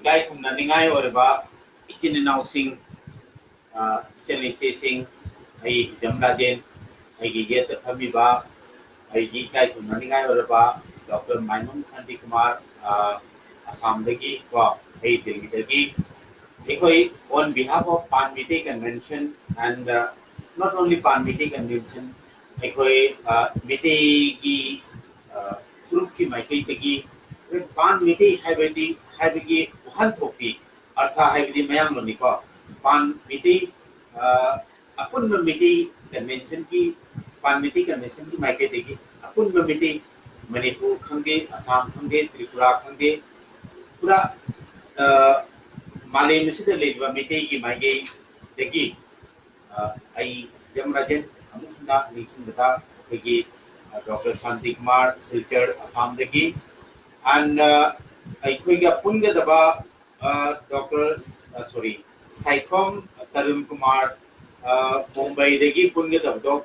ꯏꯀꯥꯏ ꯈꯨꯝꯅꯅꯤꯡꯉꯥꯏ ꯑꯣꯏꯔꯕ ꯏꯆꯤꯟ ꯏꯅꯥꯎꯁꯤꯡ इचल इचे सिंह हिजम राजेन गेट फमीबा इकाई खुमनिंगाई ओरबा डॉक्टर माइमम शांति कुमार असम को Delhi on behalf of Pan Mite Convention and not only Pan Mite Convention Mite की fruit की माइकई तगी Pan Mite है वहन थोपी अर्था है मयाम लोनिको Pan Mite अपन Mite Convention की Pan Mite Convention की माइकई तगी अपन Mite मणिपुर खंगे असम खंगे त्रिपुरा खंगे पूरा मालेम से लेबा मिटे की माइगे देखी आई जमराजन अमुखना निशन बता कि डॉक्टर शांति कुमार सिलचर असम देखी एंड आई कोई का पुंग दबा डॉक्टर सॉरी साइकोम तरुण कुमार मुंबई देखी पुंग दबा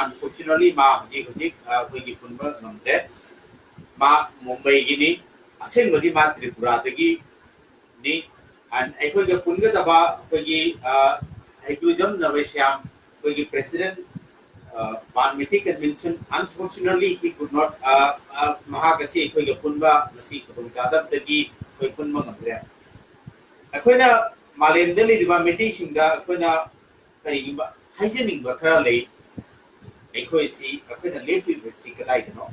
अनफॉर्चुनेटली मा जी कोई की पुंग नंबरे मा मुंबई की नी असें वही मा त्रिपुरा देखी नी and I go punga daba I go jam navasyam president Pan Mite Convention. Unfortunately he could not mahakasi ko punba masi ko jadab dagi ko punma ngamre akoina malendali diba miti singda akoina kari ba hygienic ba khara lei akoi si akoina lepi si kadai no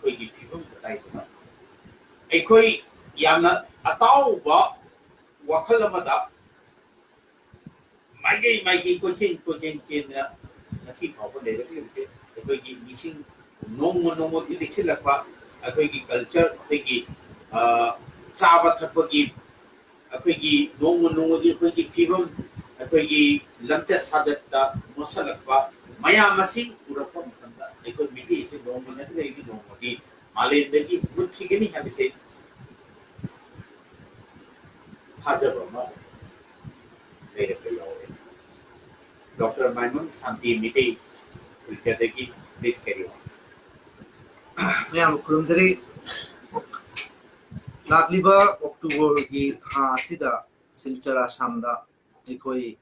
ko gi fibum kadai no akoi yamna ataw ba wakal lamada maigi coaching chen nasi phawpa le se akoi gi missing no ki diksil lakwa akoi gi culture akoi gi chaba thakpa gi akoi gi no gi akoi gi fibam akoi gi lamcha sadat da mosalakwa maya masi urapa matanda akoi miti se no na le gi no gi male de gi muthi gi ni ha se Dr. Maimon Santi Mite Sulchadegi, please carry on. Mayam Kurumzari Lagliba October ki Sida Silchara Shamda Nikoi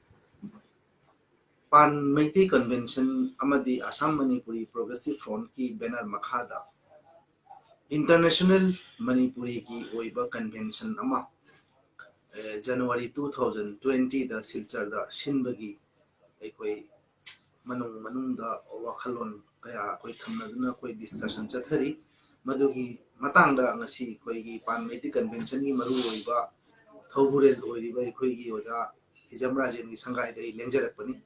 Pan Mite Convention Amadi Assam Manipuri Progressive Front ki banner Makhada International Manipuri ki Oiba Convention Ama January 2020 the Silchar the Shinbagi Ekoi Manung the Wakalon Kaya Koi Tamaduna Koi discussion Chathari Madugi Matanga Nasi Koigi Pan Mite Convention Maru Oiba Thogurel Oiba Koigi Oja Hijamrajan Sangai the Lenjarapani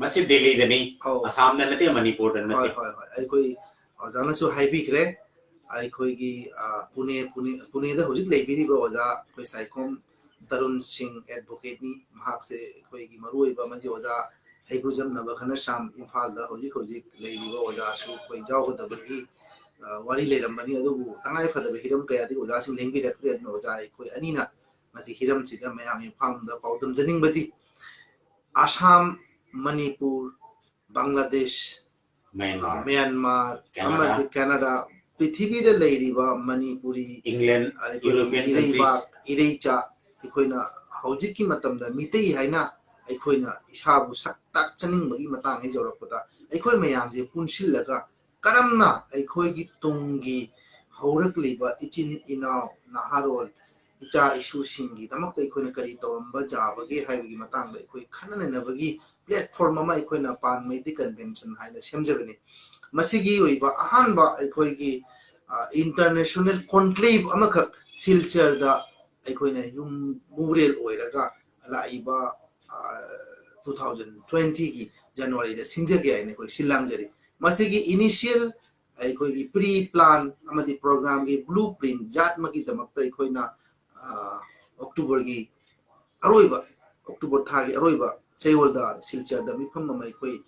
Masi Delhi the name Assam the Nati Manipur and I Koi Ozanasu Haipikre I Koigi Pune the Hujik Labiri Oza Koi Saikom Tarun Singh advocate ni mahak se koi gi marui ba maji oja haigujam na ba khana sham imphal da hojik leiri ba oja su koi jaw da bagi wari le rambani adu tangai phada be hiram kaya di oja sing lengbi da kre no oja koi anina masi hiram chi da mayam pham da paudam janing badi Assam Manipur Bangladesh Myanmar Canada Prithibi da leiri ba Manipuri England European countries Ireicha Equina Hojiki Matam the Mite Haina Equina Ishabu Tak Chaning Magi Matang is your Pota Equi Mayam de Punchilaga Karamna Equigi Tungi Horakli but Ichin Inao Naharol Icha Isu Singi Tamak Equina Karito Baja Bagi Havi Matang Equi Kanan and Navagi platform Mama Equina Pan Mite Convention Haina Semjavani Masigi Uiba Ahanba Equigi International Conclave Amaka Silcher the Equina Yum Muriel Oiraga Laiba 2020 January the Sinjaga and Equi Silangjari. Masigi initial Equi pre-plan Amadi program blueprint Jatmaki the Makta Equina October Aroiba October Thagi Aroiba Sayolda Silcher the Mipama Equi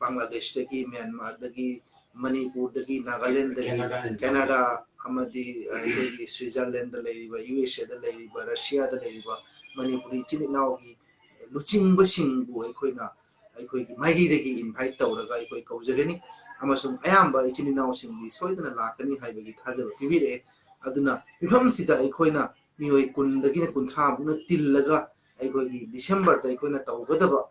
Bangladesh Dagi Myanmar Dagi Manipur Dagi Nagaland Canada Amadi Switzerland the Ladiba USA the Ladiba Russia the Ladiba Manipuri Chinaugi Luching Bashing Equina Magi Degi invite Tauraga Equi Kauzagani Amazon Ayamba Ichinau Sing the Soydana Lakani Hibagi Taza Pivide Aduna Pipam Sita Equina मियोई कुंदगी ने कुंथ्रा बुना तिल्लगा अखोगी December दा अखोना तौगदबा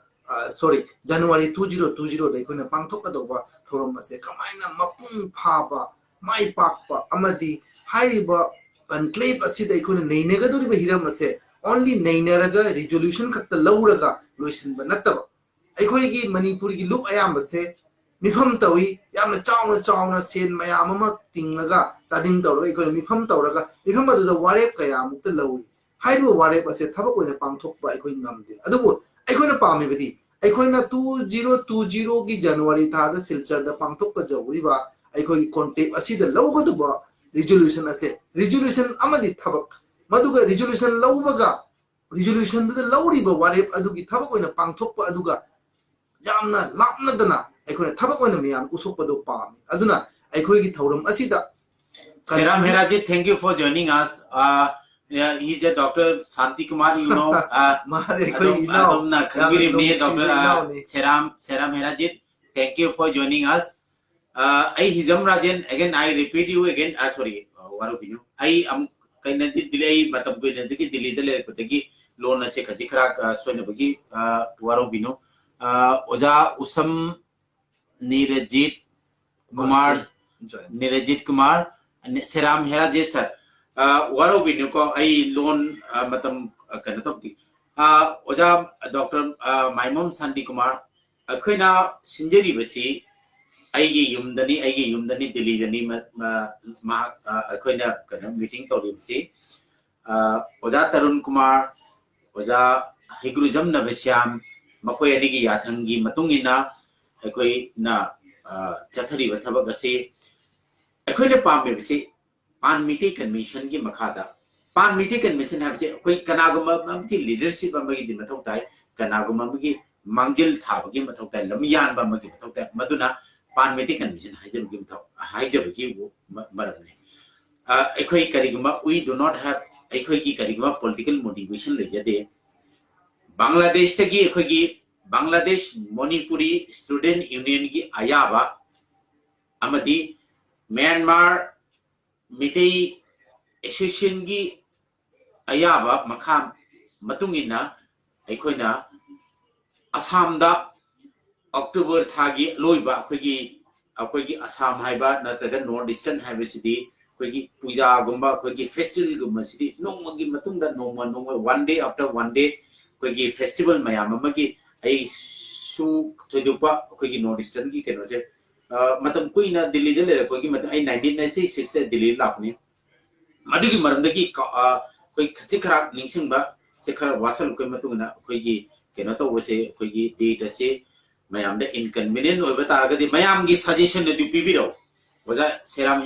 sorry January 2020 da अखोना पांथोकदबा theorem असे कमाइना मपुंग फाबा माइ पाकपा अमदी हाइरिबा conclave असिदा अखोना नैनेगदोरिबा Hiram असे only नैनरगा resolution खत्ता लौरगा लोइसिनबा नत्तबा अखोगी मणिपुर की loop अयाम से मिफम तवी यामना चावना चावना सेन मयाम अमा तिंगलगा चादिंग तौरगा अखोना मिफम तौरगा मिफम अदुदा वारेप कया मुक्ता लौई हाइबो वारेप असे थबक ओइना पांथोकबा अखोई नमदे अदुबो अखोना पामिबदी अखोना 2020 की जनवरी थादा सिलचर दा पांथोकपा जौरिबा अखोई कॉन्टेक्ट असिदा लौगदुबा resolution असे resolution अमदि थबक मदुगा resolution लौबगा resolution दा लौरिबा वारेप अदुगी थबक ओइना पांथोकपा अदुगा जामना लापनदना अखोना थबक ओइना मियाम उसोकपदो पामी अदुना अखोई थौरम असिदा Seram Heraji, thank you for joining us. Yeah, he's a Dr. Santi Kumar, you know. Adom Khangiri me Dr. Seram Heraji, thank you for joining us. I Hizam Rajan, again I repeat you again. Sorry, what opinion? I am kind of delay, but I'm going to delay the letter. Loan se kajikrak Swanabagi, Warobino. Oja Usam Nirajit Kumar, Nirajit Kumar. Seram Heraji sir, waro binu ko ay loan matam kanatok di. Oja Dr. Maimom Santi Kumar, ako'y na sinjeri basi ay yumdani dili dani ako'y na kanang meeting to basi. Oja Tarun Kumar, oja Higurujam na basyam mako'y anigi yatanggi matungina ako'y na chathari bathabag kasi. अखोइने पामे बिसे पान मिति convention की मखादा पान मिति convention है बचे कोई कनागुम की लीडरशिप अमगी दि मथौ ताई कनागुम की मांगजिल थाब की मथौ ताई लमयान बम की मथौ ताई मदुना पान मिति कन्वेंशन हाइजब की मथौ हाइजब की वो मरने अखोइ करिगुम वी डू नॉट हैव अखोइ की करिगुम पॉलिटिकल मोटिवेशन ले जदे बांग्लादेश तकी अखोइ की बांग्लादेश मणिपुरी स्टूडेंट यूनियन की आयाबा अमदी Myanmar Mitei Association की अयाबा मखाम मतुंगिना अखोइना असम दा अक्टूबर थागी लोइबा अखोगी असम हाइबा नत्रगा नॉर्थ ईस्टर्न हाइबसिदी अखोगी पूजा गुंबा अखोगी फेस्टिवल गुंबा सिदी नोंमगी मतुंगा नोंमा one day after one day अखोगी फेस्टिवल मयाम अमगी आई सु थोदुपा अखोगी नॉर्थ ईस्टर्न की केनोसे मतलब कोई ना दिल्ली दे ले कोई मतलब आई 1996 से दिल्ली लापने मधुगी मरमदगी कोई खसी खराब निंगसिंग बा से खराब वासल कोई मतलब ना कोई की केनो तो वैसे कोई की डेट से मयाम दे इनकन्वीनियंट होय बता रगदी मयाम की सजेशन ने दु पिबिरो वजा सेराम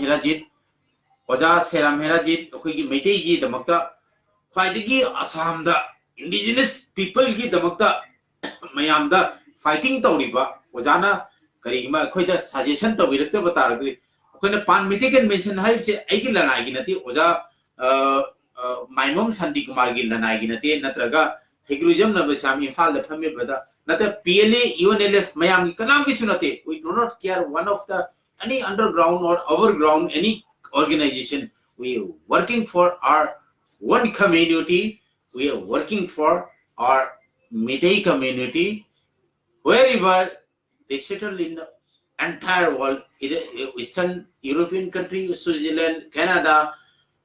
हेराजीत कोई की मेटे की दमकता फाइदगी असम दा इंडिजिनस पीपल की दमकता मयाम दा फाइटिंग तौरिबा वजाना करीमा अखोइदा सजेशन तो विरक्त बता रगदी अखोइना पान मिति कन्वेंशन हाइब से आइगी लनाई की नती ओजा माइमोम शांति कुमार की लनाई की नती नत्रगा हिग्रुजम नबसाम इम्फाल द फमे बदा नत पीएलए यूएनएलएफ मयाम की कनाम की सुनते we do not care one of the any underground or overground any organization we are working for our one community we are working for our Meitei community wherever they settle in the entire world, either Eastern European country, Switzerland, Canada,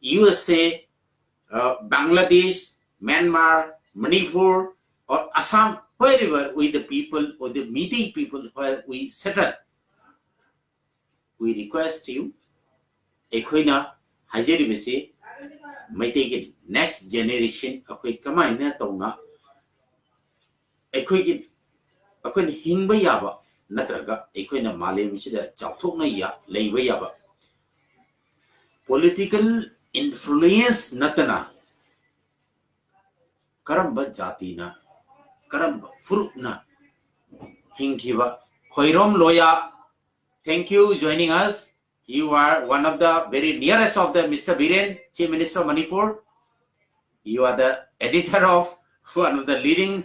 USA, Bangladesh, Myanmar, Manipur, or Assam, wherever with the people or the Meitei people where we settle. We request you, Equina, Hajeri Bisi, Meitei get next generation, Aqui Kamaina Tonga, Equin Hingba Yaba. नत्रगा एकोइना मालेम सिदा चाथोकना या लेबा याबा political influence नतना करम जातिना करम फुरुना हिंखिबा खोइरोम लोया thank you joining us you are one of the very nearest of the Mr. Biren Chief Minister of Manipur you are the editor of one of the leading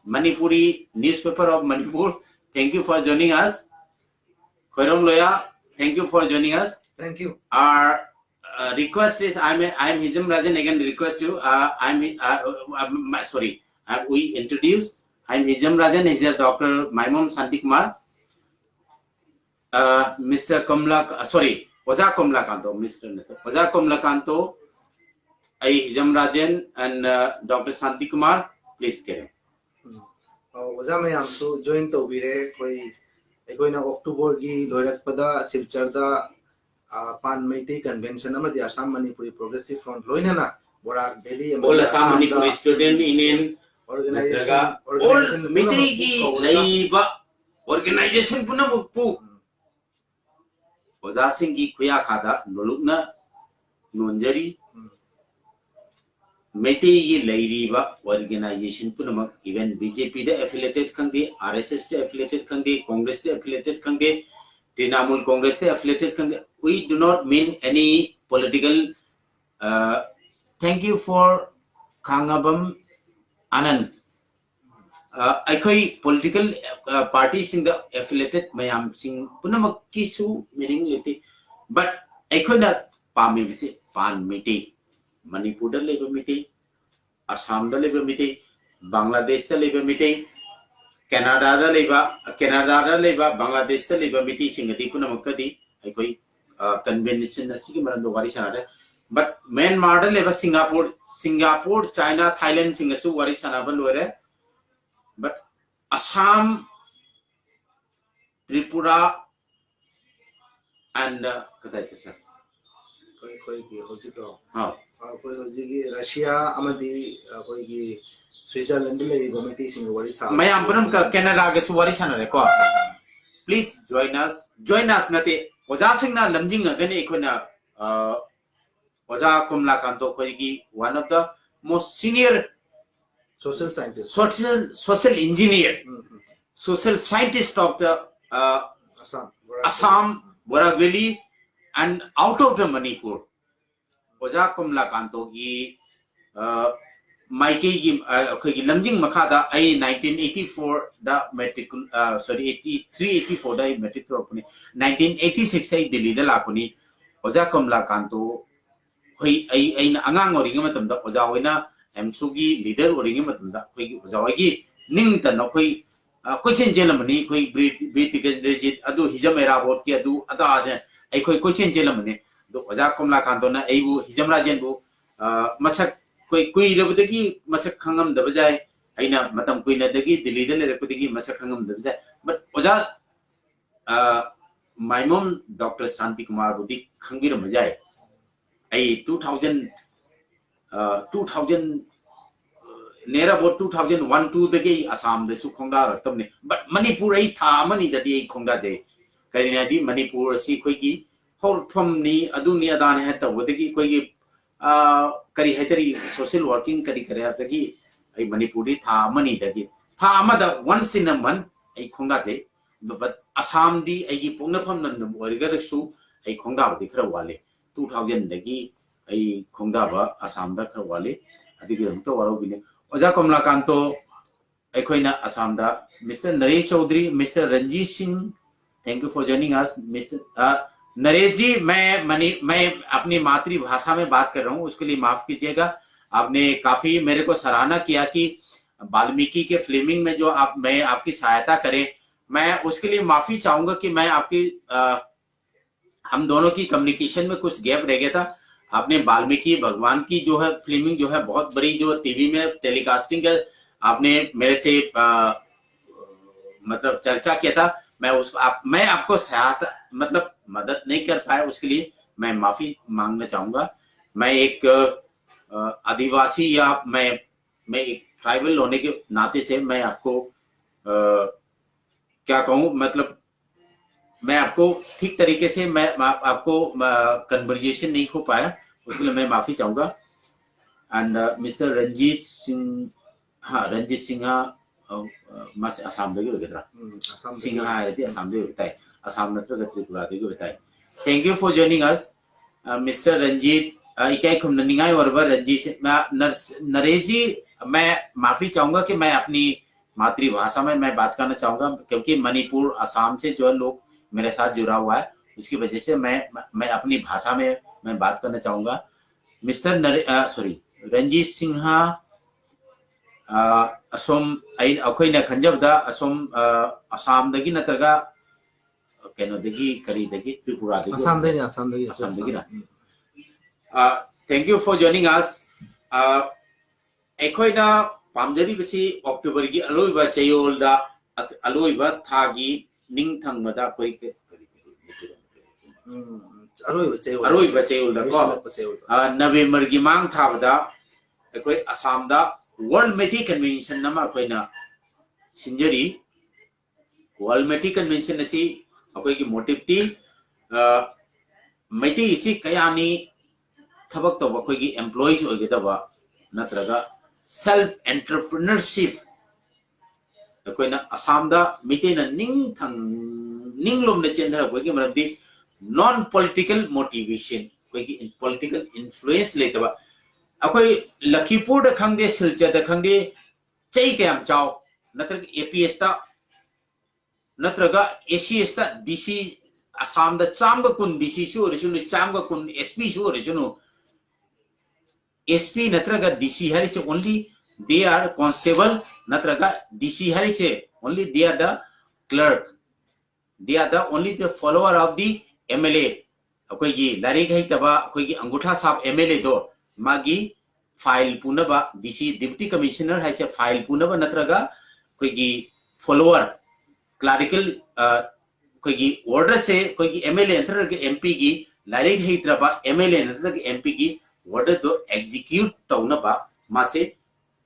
Manipuri newspaper of Manipur. Thank you for joining us. Khoirom Loya, thank you for joining us. Thank you. Our request is I'm Hizam Rajan again request you. Sorry. We introduce. I'm Hizam Rajan. Is Dr. Maimum Santi Kumar. Mr. Kamla. Sorry. Oza Kamla Kanto. Mr. Oza Kamla Kanto. I Hizam Rajan and Dr. Santi Kumar. Please carry. Oza may amso join to bire koi na October gi loirak pada Silchar da Pan Meitei Convention amadi Assam Manipuri Progressive Front loinana Borak Valley all Assam Manipuri Student Union organization all Meitei gi laiba organization puna bukpu Oza Singh gi kuya khada nolukna nonjari Meitei gi lairiba organization puna even BJP the affiliated khangde RSS the affiliated khangde Congress the affiliated khangde Trinamool Congress the affiliated khangde. We do not mean any political. Thank you for Khangabam Anand. I political parties in the affiliated mayam sing punamak kisu meaning lete. But I na pami bisi pan Meitei Manipur da labor Meitei Assam da labor Meitei Bangladesh da labor Meitei Canada da labor Bangladesh da labor Meitei singati punamak kadi I convention asigi marando wari sanada but main model eva Singapore China Thailand singasu wari sanaba lore but Assam Tripura and kadai sir koi ki hojito ha koi hoji Russia amadi koi ki Switzerland le go Meitei sing wari sa mayam panam ka Canada ga su wari sanare ko please join us nate Oza Singh na lamjing agane ikona Oza Kamla Kanto koigi one of the most senior social scientist social engineer social scientist of the Assam Borak Valley and out of the Manipur Oza Kamla Kanto gi Maikei gi koigi lamjing makada ai 1984 da matricul 83-84 da matricul apni 1986 ai Delhi da lakuni Oza Kamla Kanto hoi ai na angang ori ngam tam da Oza hoina MSU gi leader ori ngam tam da koi Oza hoi gi ning ta no koi question jelamani koi British legit adu Hizam era vote ki adu ada ai koi question jelamani do Oza Kamla Kanto na ai bu Hizam Rajan bu masak koi rabadagi masak khangam da bajai aina matam kuina dagi Delhi da le rabadagi masak khangam da bajai but Oza my mom Dr. Santi Kumar budi khangbir majai ai 2000 nera bo 2001-2 dagi Assam da su khongda ratam ne but Manipur ai tha mani da di khongda je karina di Manipur si koi gi hor thom ni adu ni adan hai ta bodagi koi gi kari hetari social working kari hatagi ai Manipuri tha mani dagi tha amada once in a month ai khongda je but Assam di ai gi pongna pham nan origar su ai khongda ba dikhra wale 2000 dagi ai khongda ba Assam da khra wale adigi to waro bine Oza Kamla Kanto ai khoina Assam da Mr. Naresh Chaudhary Mr. Ranjit Singh thank you for joining us Mr. Naresh जी मैं अपनी मातृभाषा में बात कर रहा हूँ उसके लिए माफ कीजिएगा आपने काफी मेरे को सराहना किया कि वाल्मीकि के फिल्मिंग में जो मैं आपकी सहायता करें मैं उसके लिए माफी चाहूंगा कि मैं आपकी हम दोनों की कम्युनिकेशन में कुछ गैप रह गया था आपने वाल्मीकि भगवान की जो है फिल्मिंग जो है बहुत बड़ी जो टीवी में टेलीकास्टिंग है आपने मेरे से मतलब चर्चा किया था मैं आपको सहायता मतलब मदद नहीं कर पाया उसके लिए मैं माफी मांगना चाहूंगा मैं एक आदिवासी या मैं एक ट्राइबल होने के नाते से मैं आपको क्या कहूं मतलब मैं आपको ठीक तरीके से मैं आपको कन्वर्जेशन नहीं हो पाया उसके लिए मैं माफी चाहूंगा एंड मिस्टर रंजीत सिंह हाँ Ranjit Singh mas Assam dagi begitu Singha hari Assam dagi betai Assam natra Tripura dagi betai thank you for joining us Mr. Ranjit इकाई खुम निगाह और बार रंजीत नरेश जी मैं माफी चाहूंगा कि मैं अपनी मातृभाषा में मैं बात करना चाहूंगा क्योंकि मणिपुर असम से जो लोग मेरे साथ जुड़ा हुआ है उसकी वजह से मैं अपनी भाषा में मैं बात करना चाहूंगा। मिस्टर रंजीत सिन्हा असोम अखोइना खंजबदा असोम असम दगी नत्रगा केनोदगी करीदगी त्रिपुरा दगी असम दगी ना। Thank you for joining us. अखोइना पामजरी बसी अक्टूबर की अलोइबा चयोलदा अलोइबा थागी निंग थंगमदा कोई के अरोइबा चयोलदा को नवंबर की मांग थाबदा अखोइ असम दा वर्ल्ड मेथी कन्वेंशन नमा अखोइना सिंजरी। वर्ल्ड मेथी कन्वेंशन असी अखोइ की मोटिव ती मेथी इसी कयानी थबक तो अखोइ की एम्प्लॉइज होगदबा नत्रगा सेल्फ एंटरप्रेन्योरशिप अखोइना असम दा मितेना निंग लोमने चेंदर अखोइ मरदी नॉन पॉलिटिकल मोटिवेशन अखोइ की पॉलिटिकल इन्फ्लुएंस लेतबा अखोइ लखीपुर दा खंगदे सिलचर दा खंगदे चई कयाम चाव नत्रगा एपीएस ता नत्रगा एसीएस ता डीसी असम दा चामगा कुन डीसी सु ओरिसुनु चामगा कुन एसपी सु ओरिसुनु एसपी नत्रगा डीसी हरि से ओनली दे आर कांस्टेबल नत्रगा डीसी हरि से only they are the clerk they are the only the follower of the MLA अखोइ की लारिक है तबा अखोइ की अंगूठा साफ एमएलए दो मागी फाइल पुनबा डीसी डिप्टी कमिश्नर है से फाइल पुनबा नत्रगा अखोइ की फॉलोअर क्लरिकल अखोइ की ऑर्डर से अखोइ की एमएलए नत्रगा एमपी की लारिक है तबा एमएलए नत्रगा एमपी की ऑर्डर तो एग्जीक्यूट तौनबा मासे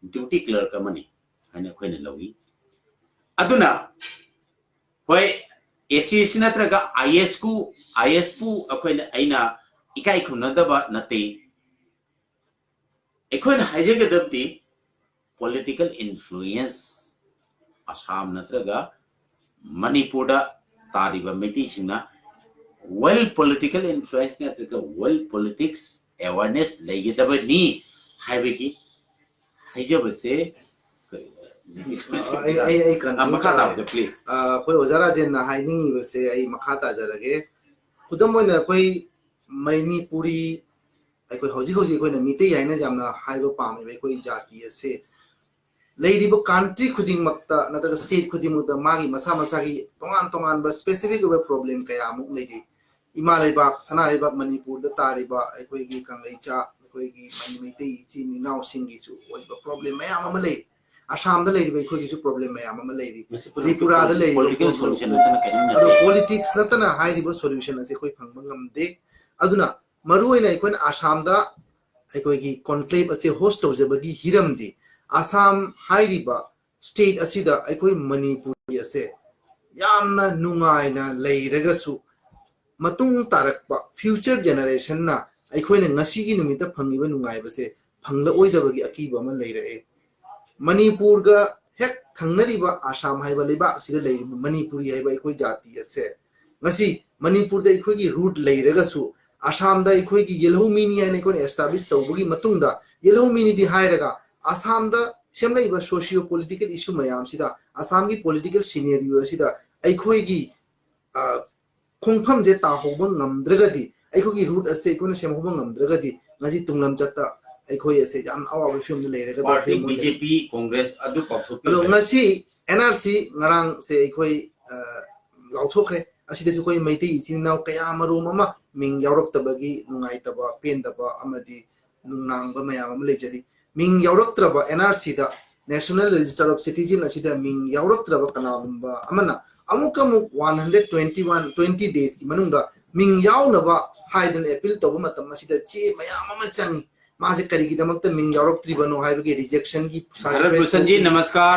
ड्यूटी क्लर्क मनी हने खोइने लवी अदुना होय एसीएस नत्रगा आईएस पु अखोइने आइना इकाई खुनदबा नते अखोइने हाइजेगदबदी पॉलिटिकल इन्फ्लुएंस असम नत्रगा मणिपुर तारिबा मेटी सिंगना वेल पॉलिटिकल इन्फ्लुएंस नत्रगा वेल पॉलिटिक्स awareness लेगदबनी हाइबेगी हाइजबसे आई मखा ताबजे प्लीज कोई वजारा जेन हाइनिंग बसे आई मखा ताजरगे खुदम मोइना कोई मणिपुरी कोई हौजी हौजी कोई मिते याइना जामना हाइबो पामे बे कोई जाति से लेरिबो कंट्री खुदिंग मक्ता नतर स्टेट खुदिंग मुदा मागी मसा मसा की तोंगान तोंगान बस स्पेसिफिक वे प्रॉब्लम कया मुक लेजी इमा लेबाक सना लेबाक मणिपुर द तारिबा अखोई की कंगैचा अखोई की मणिमैते इची निनाव सिंगी सु ओइबा प्रॉब्लम मयाम अमा ले असम द लेरिबा अखोई की सु प्रॉब्लम मयाम अमा लेरी त्रिपुरा द लेरी पॉलिटिकल सॉल्यूशन नतना करिन अदो पॉलिटिक्स नतना हाइरिबा सॉल्यूशन असे अखोई फंगबा ngam अदुना मरुइना अखोइन असम द अखोई की कॉन्क्लेव असे होस्ट तौजबगी हिरमदी असम हाइरिबा स्टेट असिदा अखोई मणिपुर असे यामना नुंगाइना लेरगसु मतुंग तारकपा फ्यूचर जनरेशन ना अखोइना ngasi gi numita phangiba nungai base phangla oidabagi akiba ma leirae Manipur गा हेक थंगनरिबा आसाम हाइबा लेबा सिदा लेरि मणिपुरी हाइबा अखोइ जाति असे ngasi मणिपुर दा अखोइ रूट लेरगसु आसाम दा अखोइ की येलो मिनी हाइने कोन एस्टाब्लिश तौबगी मतुंगदा येलो मिनी दि हाइरगा आसाम दा सेमलाइबा सोशियो पॉलिटिकल इशू मयाम सिदा आसाम की पॉलिटिकल सिनेरियो सिदा अखोइ की खोंगफम जे ताहोबो ngमद्रगदि अखोइ रूट असे कोन सेमहोबो ngमद्रगदि ngasi tunglam chatta अखोइ असे जाम अवाबे फिल्म लेरगा पार्टी बीजेपी कांग्रेस अदु कथोपि अदो ngasi एनआरसी ngarang से अखोइ लाउथोखरे असिदसु कोइ मैते इचिनाव कया मरुम अमा मिंग यावरक्तबगी नुंगाइतबा पेंदबा अमदि नुंनांगबा मयाम अम लेजरि मिंग यावरक्त्रबा एनआरसी दा नेशनल रजिस्टर ऑफ सिटीजन असिदा मिंग यावरक्त्रबा कनागुंबा अमना अमुक 120 days की मनुंगा मिंग यावनबा हाइदन अपील तोबा मतम असिदा चे मयाम अमा चंगी मासे करीगी दमकत मिंग यावरक्त्रिबनो हाइबगे रिजेक्शन की भारत भूषण जी नमस्कार।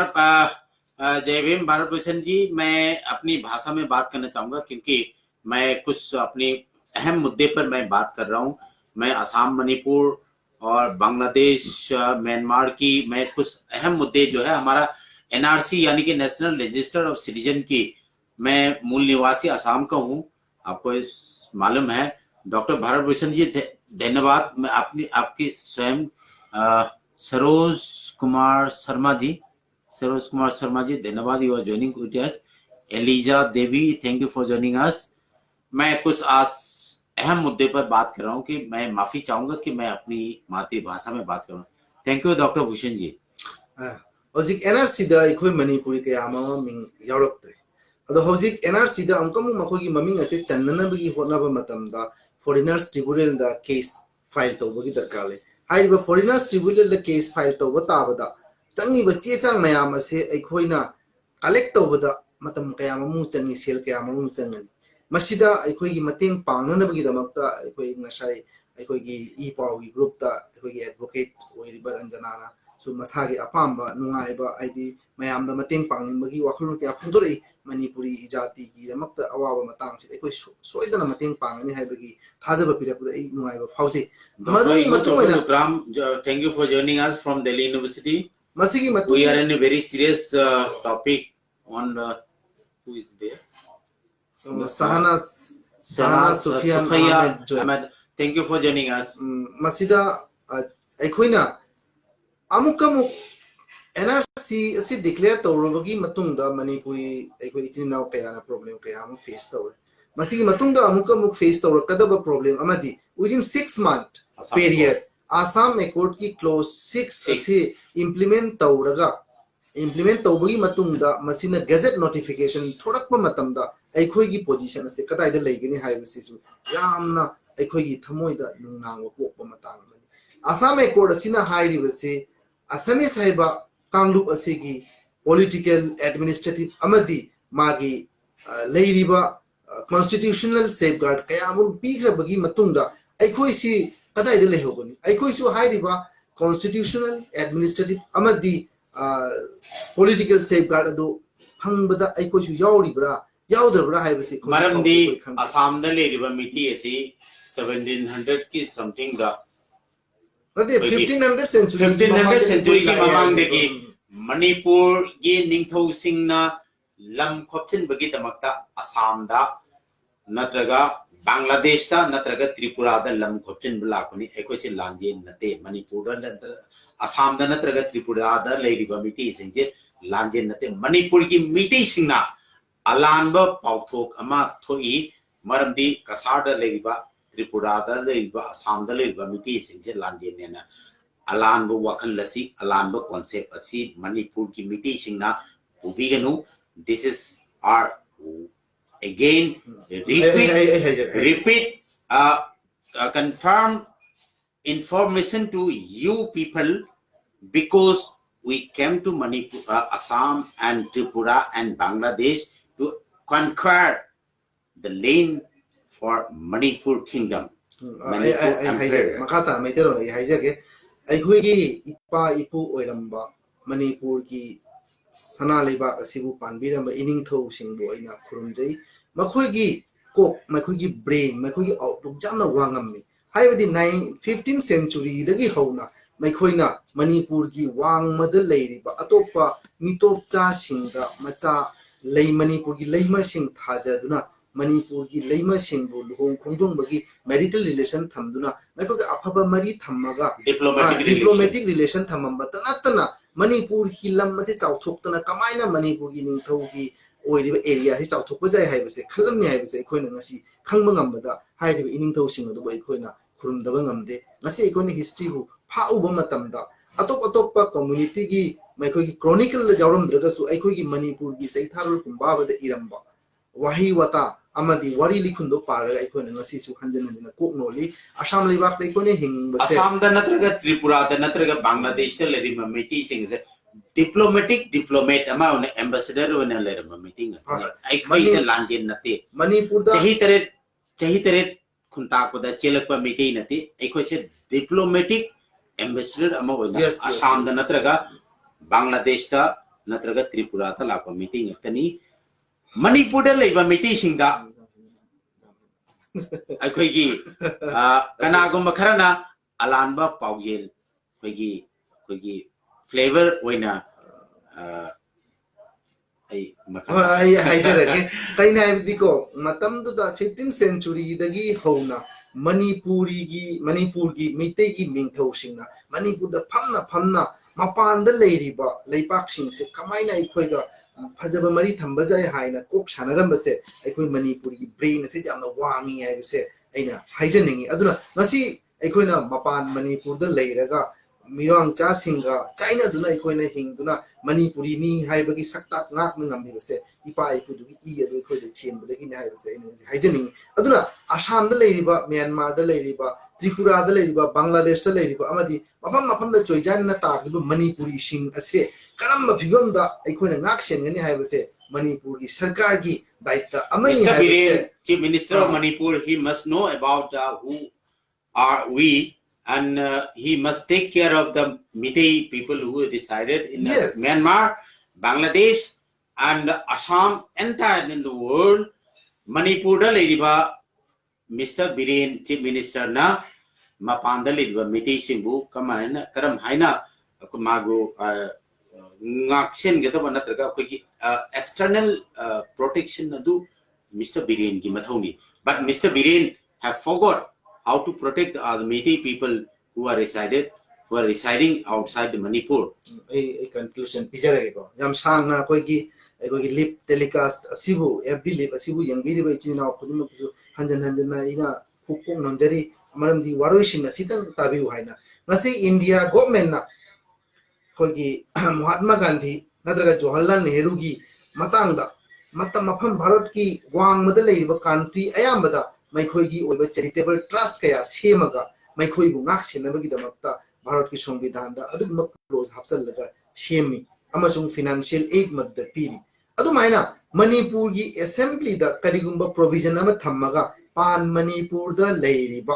जय भीम। भारत भूषण जी, मैं अपनी भाषा में बात करना चाहूंगा क्योंकि मैं कुछ अपनी अहम मुद्दे पर मैं बात कर रहा हूं। मैं असम, मणिपुर और बांग्लादेश, म्यांमार की मैं कुछ अहम मुद्दे जो है हमारा एनआरसी यानी कि नेशनल रजिस्टर ऑफ सिटीजन की, मैं मूल निवासी असम का हूं, आपको मालूम है। डॉक्टर भारत भूषण जी धन्यवाद। मैं आपकी स्वयं सरोज कुमार शर्मा जी, धन्यवाद। You are joining with us. Eliza Devi, thank you for joining us. मैं कुछ आज अहम मुद्दे पर बात कर रहा हूं कि मैं माफी चाहूंगा कि मैं अपनी मातृभाषा में बात करूं। Thank you doctor Bhushan ji. हौजिक एनआरसी दा अखोई मणिपुरी कया अमा मिंग यावरक्तरे अदो हौजिक एनआरसी दा अमकमु मखोगी ममिंग असे चन्ननबगी होनबा मतमदा फॉरेनर्स ट्रिब्यूनल दा केस फाइल तौबगी दरकार ले हाइबा फॉरेनर्स ट्रिब्यूनल दा केस फाइल तौबा ताबदा चंगी बच्चे चांग मयाम असे अखोइना कलेक्ट तौबदा मतम कया ममु चंगी सेल कया ममु चंगनी मसिदा अखोइगी मतेंग पांगनबगी दमकता अखोइ नसाई अखोइगी ई पाउगी ग्रुप दा अखोइगी एडवोकेट ओइरिबा रंजनाना सो मसागी अपाम्बा नुंगाइबा आइदी मयाम दा मतेंग पांगनबगी वाखलुन कया फुंदोरई मणिपुरी जाति की दमकता अवाबा मतंग से अखोइ सोइदना मतेंग पांगनी हाइबगी थाजबा पिरकदा आई नुंगाइबा फाउजे Thank you for joining us from Delhi University. मसिगी मतु We are in a very serious topic on who is there? Sahana Sufyan Ahmed. Thank you for joining us. Masida Equina Amukamu NRC asi declare Torobagi Matunda Manipuri Equina Kayana problem Kayam face tower. Masigi Matunda Amukamuk face tower Kadaba problem Amadi within 6 month period. Assam Accord ki close 6 asi implement Tauraga implement Tobagi Matunda Masina Gazette notification Thorakma Matamda Equigi position as a Kata Lagini Highways Yamna Equigi Tamoida Nunang Matang. Assam Accord Sina High River say Assamese Haiba Kanglup Asigi political administrative Amadi Magi Layriba constitutional safeguard Kayamu Pigra Bagi Matunda Equisi Kata Lehogoni Equisu High River constitutional administrative Amadi political safeguard do hangbada Equishu Yauribra Yaudabra Hibasi Maramdi Assam the Layriba Miti asi 1700 ki something da 1500 century 1500 century ki mamang deki Manipur gi ningthau singna lam khopchin bagi damakta Assam da natraga Bangladesh da natraga Tripura da lam khopchin bulakuni ekochi lanje nate Manipur da Assam da natraga Tripura da Layriba miti singje lanje nate Manipur ki miti singna alanba pauthok ama thoi maramdi kasar da Layriba Tripura da Layriba Assam da Layriba miti singje lanje nena alanba wakhan lasi alanba concept asi Manipur ki miti singna ubiganu. This is our again repeat confirm information to you people because we came to Manipur, Assam and Tripura and Bangladesh to conquer the land for Manipur kingdom. Manipur Empire. Makata Maitero Hijake Aiguigi Ipa Ipu Oiramba Manipur ki Sana Liba Sibu Panbiramba Inning Toe Singbo in a Kurumjay Makuigi cook Makuigi brain Makuigi outlook Jamna Wangami. However, the 15th century the Gihona Makoina Manipur gi Wang Mother Lady but Atopa Mitopcha Singa Macha Lay Manipur gi Layma Sing Tazaduna Manipur gi Layma Singbo Hong Kongdong Bagi marital relation Tamduna Makoga Apaba Mari Tamaga diplomatic relation Tamamba Tanatana Manipur Hilam Mati Tauktana Kamaina Manipur in Togi or area his out of Pazai Hibase, Kalami Hibase, Koinasi, Kangmangambada, Hide in Tosing of the way Koina, Kurum Davangamde, Nasi Koni history who Paubamatanda, Atopa community, Makogi chronicle the Jarum Dragasu, Ekogi Manipur, Saitaru Kumbaba the Iramba, Wahi Wata, Amadi, Wari Likundo Para, Ekon and Nasi to Handan and the Cook Noli, Asham Livak, the Koning, Assam the Natraga Tripura, the Natraga Bangladesh, the Lerima meeting diplomat amount ambassador when a letter meeting. I quite a land in Nati. Manipur Chahiteret Kuntak with the Chelapa meeting Nati. I question diplomatic ambassador among Assam the Natraga, Bangladesh, the Natraga Tripura, the Lapa meeting at Tani. Manipur the labor meeting that I quigi Kanago Makarana, Alanba Paugil, quigi. Flavor when I Diko Matam to the 15th century the Gi Hona Manipuri Mitegi Minto Singna Manipur the Pamna Mapan the Lady Ba Laypaxing se Kamaina Equaga Pazaba Mari Tambazai Haina Cook Shanaramba se Equi Manipuri brain as it on the Wangi I say aina haijaningi aduna ngasi aikoina mapan manipur da leiraga mirang cha singa china duna aikoina hingduna manipuri ni haibagi sakta ngak na ngambi base ipa ipu du I adu khoi de chen bu de ki hai base aina haijaningi aduna assam da leiriba myanmar da leiriba tripura da leiriba bangladesh da leiriba amadi mapam da choijan na ta du manipuri sing ase karam phibam da aikoina ngak sen ngani hai base manipur ki sarkar ki daitya amani Mr. hai Biren, base Chief Minister of Manipur, he must know about who are we, and he must take care of the Meitei people who resided in Yes. Myanmar, Bangladesh, and Assam, entire in the world. Manipur da leiriba Mr. Biren, Chief Minister na mapanda leiriba Meitei singbu kamaina karam haina mago ngaksen gedaba natraga kogi external protection adu Mr. Biren ki mathauni, but Mr. Biren have forgot how to protect the Meitei people who are residing outside the Manipur. A conclusion picture ko yam sang na koi ki lip telecast asibu FB lip asibu yang biri ba ichina khudum ki hanjan na ina hukum nonjari maram di waroi shin asitang tabi haina ngasi India government na koi ki Mahatma Gandhi nadraga Jawaharlal Nehru ki matang da matam mafam Bharat ki wang madal leiba country ayambada mai khoi gi oiba charitable trust kaya semaga mai khoi bu ngak senabagi damakta Bharat ki संविधान da adu mak close hapsal laga semi amasung financial aid madda piri adu maina Manipur gi assembly da karigumba provision ama thammaga pan Manipur da leiriba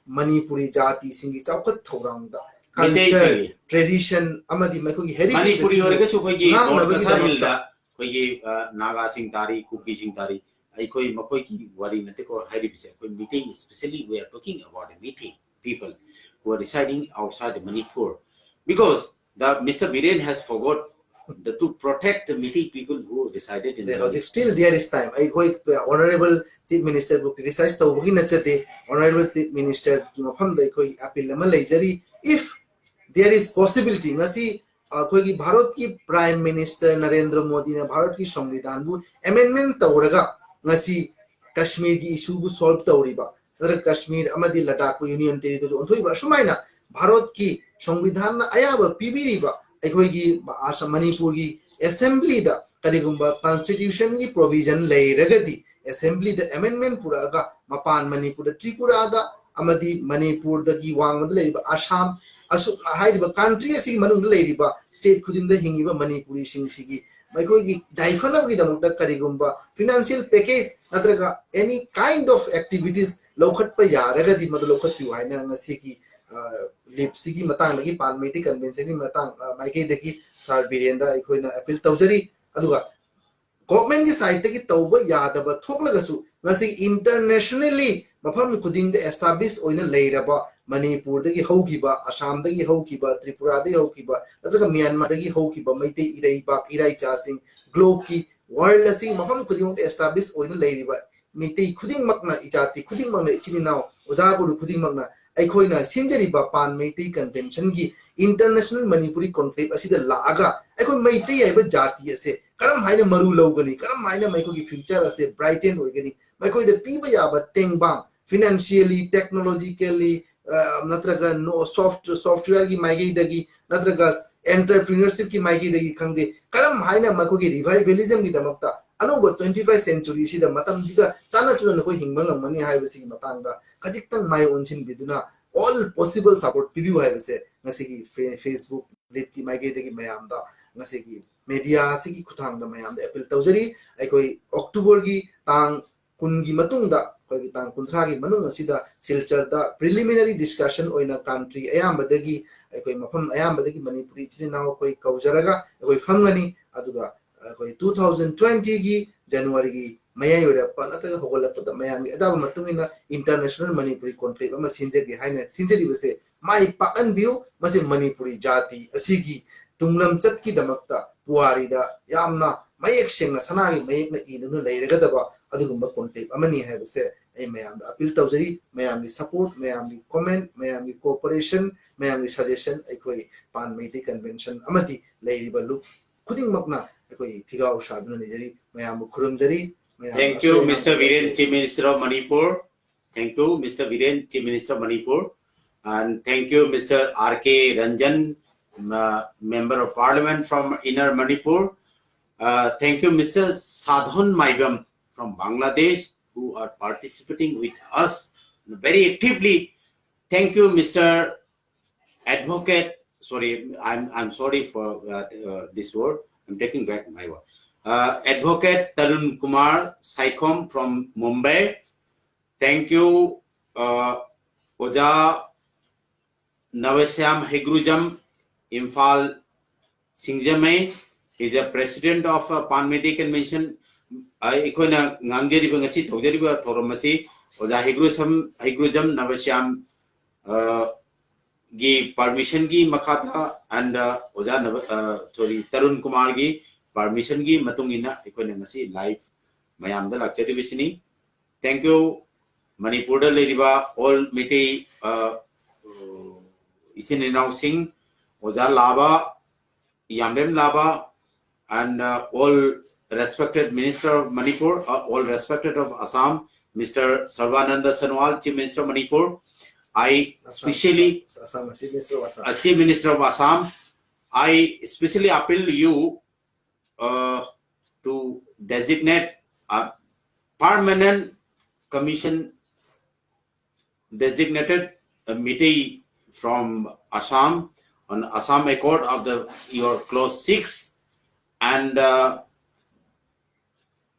Manipuri jati singi chawkhat thorang da culture tradition amadi mai khoi heritage Manipuri orga chu khoi gi Lord Kasar Hilda khoi gi Naga sing tari Kuki sing tari ai khoi makoi ki wari nate ko hairi bise khoi Meitei, especially we are talking about the Meitei people who are residing outside Manipur, because the Mr. Biren has forgot to protect the Meitei people who resided in the logic. Still there is time. I go honorable chief minister who criticize the Hogi Nachate, honorable chief minister Kimapam the Koi appeal Malayjari if there is possibility. Nasi Kogi Bharat ki Prime Minister Narendra Modi ne Bharat ki Samvidhan bu amendment Tauraga Nasi Kashmir ki issue bu solve Tauriba. Kashmir amadi Ladakh union territory onthoiba sumaina Bharat ki संविधान ayaba pibiriba aikoigi Assam Manipur gi assembly da karigumba constitution gi provision leiragadi assembly da amendment puraga mapan Manipur da Tripura da amadi Manipur da gi wangmad leiriba Assam asu hairiba country asigi manung leiriba state khuding da hingiba Manipuri sing sigi maikoigi jaifana gi damukta karigumba financial package natraga any kind of activities lokhat pa yaragadi mad lokhat yu haina ngasi ki lipsigi matang lagi pan Meitei convention ni matang maike deki sar birenda ikoina appeal tawjari aduga government ki side ki tawba yadaba thoklagasu ngasi internationally mafam khuding de establish oina leiraba Manipur dagi haukiba Assam dagi haukiba Tripura dagi haukiba aduga Myanmar dagi haukiba Meitei irai chasing globe ki world asi mafam khuding de establish oina leiriba Meitei khuding makna ijati khuding makna ichini now ojaburu khuding makna aikoina sinjariba pan Meitei convention gi international Manipuri conclave asida laaga aiko Meitei aiba jati ase karam haina maru logani karam haina maiko gi future ase brighten hoigani maiko de piba yaba tengbang financially technologically natraga no software gi maigi dagi natraga entrepreneurship ki maigi dagi khangde karam haina maiko gi revivalism gi damakta anova 25th century sida matam jiga chana chuna ko hingma ngamani haibasi gi matangda kajiktan mai onsin biduna all possible support pibi haibase ngasi gi Facebook live ki maige de gi mayamda ngasi gi media sigi kuthangda mayamda appeal tawjari aikoi October gi tang kun gi matungda koi gi tang kunthra gi manung asida silchar da preliminary discussion oina country ayamba dagi aikoi mafam ayamba dagi Manipuri china koi kaujaraga aikoi famngani aduga koi 2020 gi January gi mayai orappa nataga hogolappa mayami adaba matungina international Manipuri conclave ama sinjagi haina sinjari base mai pakan view mase Manipuri jati asigi tunglam chat ki damakta puari da yamna mayek sengna sanagi mayekna inunu leiragadaba adugumba conclave amani haibase ai mayamda appeal tawjari mayami support mayami comment mayami cooperation mayami suggestion aikoi pan Meitei convention amadi leiriba lu khuding makna aikoi phigau saduna nijari mayam khurum jari Thank you, Mr. Biren, Chief Minister of Manipur. Thank you, Mr. Viren, Chief Minister of Manipur. And thank you, Mr. R.K. Ranjan, Member of Parliament from Inner Manipur. Thank you, Mr. Sadhon Maibam from Bangladesh, who are participating with us very actively. Thank you, Mr. Advocate. Sorry, I'm sorry for this word. I'm taking back my word. Advocate Tarun Kumar Saikom from Mumbai. Thank you, Oja Navasyam Hegrujam, Imphal Singjamay. He's a president of Panmedi Convention. Ikoina Ngangjeri Bangasi, Togeriba Toromasi, Oja Hegrujam Navasyam gi permission gi makata and Oja sorry Tarun Kumar gi permission gi matungina ikoina ngasi live mayamda lakchari bisini. Thank you, Manipur Leriba, all Miti Isin announcing Oja Laba, Yambem Laba, and all respected Minister of Manipur, all respected of Assam, Mr. Sarvananda Sonowal, Chief Minister of Manipur. I especially, Chief Minister of Assam, I especially appeal to you to designate a permanent commission designated a committee from Assam on Assam Accord of your clause 6 and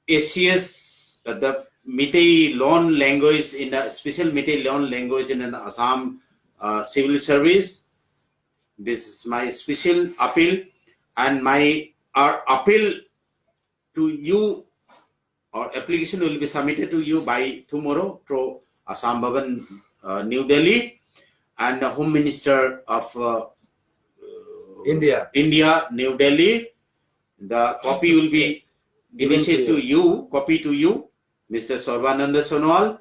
ACS the Meitei loan language in a special Meitei loan language in an Assam civil service. This is my special appeal, and my appeal to you or application will be submitted to you by tomorrow through Assam Bhavan, New Delhi, and the Home Minister of India, New Delhi. The copy will be initiated to you, Mr. Sarvananda Sonowal,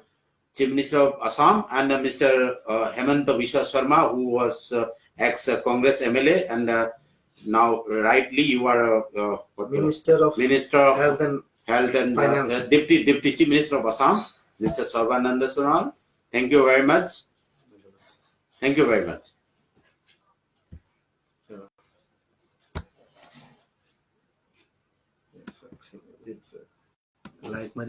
Chief Minister of Assam, and Mr. Hemanta Biswa Sharma, who was ex-Congress MLA, and now rightly you are Minister of Health and Finance. Deputy Chief Minister of Assam, Mr. Sarvananda Sonowal. Thank you very much. Thank you very much. Like my